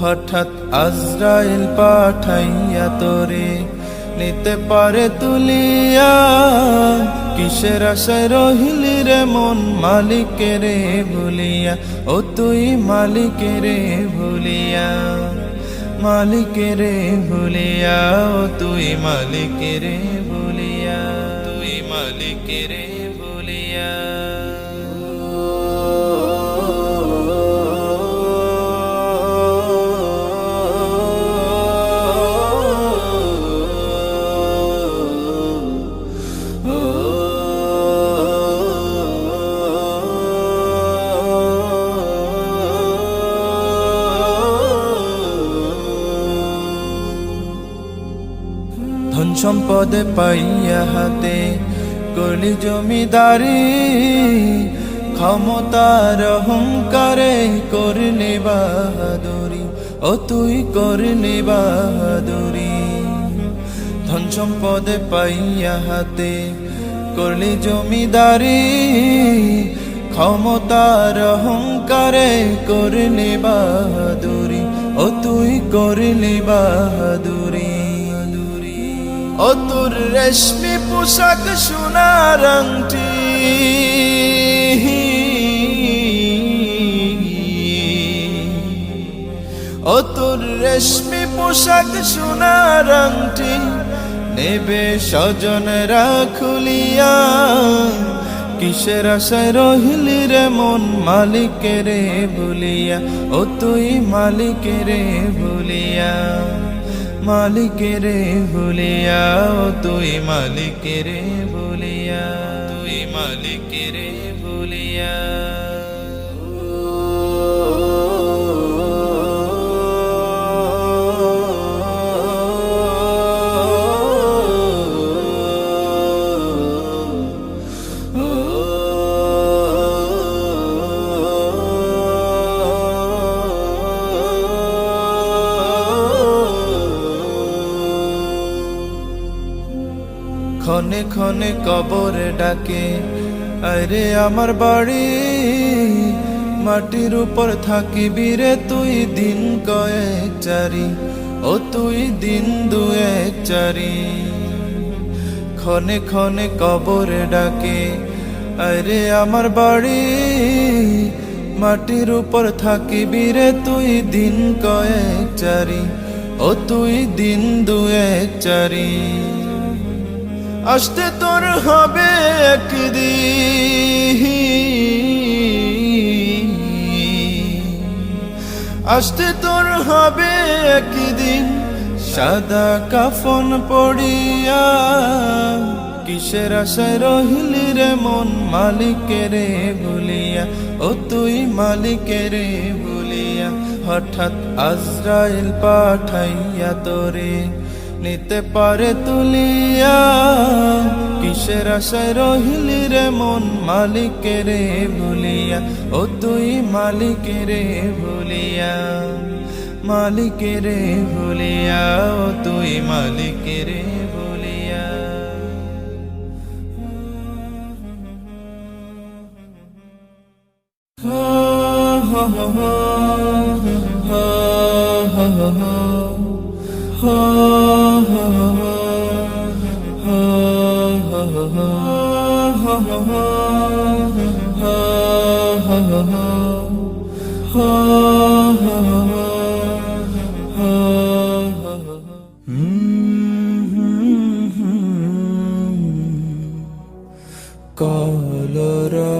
হঠাৎ আজরাইল পাঠাইয়া তোরে নিতে পারে তুলিয়া, কিসের আশায় রহিলি রে মন মালিকের ভুলিয়া, ও তুই মালিকের ভুলিয়া, মালিকের ভুলিয়া, ও তুই মালিকের ভুলিয়া, তুই মালিকের ভুলিয়া। ধন সম্পদে পাইয়া হাতে করলি জমিদারি, ক্ষমতার অহংকারে করলি বাহাদুরি, ও তুই করলি বাহাদুরি। ধন সম্পদে পাইয়া হাতে করলি জমিদারি, ক্ষমতার অহংকারে করলি বাহাদুরি, ও তুই করলি বাহাদুরি। ও তোর রেশমি পোশাক সোনার আংটি, ও তোর রেশমি পোশাক সোনার আংটি, নেবে স্বজনরা খুলিয়া, কিসের আশায় রহিলি রে মন মালিকের ভুলিয়া, ও তুই মালিকের ভুলিয়া, মালিকের ভুলিয়া, ও তুই মালিকের ভুলিয়া, তুই মালিকের ভুলিয়া। ক্ষণে ক্ষণে কবরে ডাকে, আরে আমার বাড়ি, মাটির উপর থাকিবি রে তুই দিন কয়েক চারি, ও তুই দিন দুয়েক চারি। ক্ষণে ক্ষণে কবরে ডাকে, আরে আমার বাড়ি, মাটির উপর থাকিবি রে তুই দিন কয়েক চারি, ও তুই দিন দুয়েক চারি। আসতে তোর হবে একদিন, আসতে তোর হবে একদিন, সাদা কাফন পড়িয়া, কিসের আশায় রহিলি রে মন মালিকের ভুলিয়া, ও তুই মালিকের ভুলিয়া। হঠাৎ আজরাইল পাঠাইয়া তোরে নিতে পারে তুলিয়া, কিসের আশায় রহিলি রে মন মালিকের ভুলিয়া, ও তুই মালিকের ভুলিয়া, মালিকের ভুলিয়া, ও তুই মালিকের ভুলিয়া। কলরা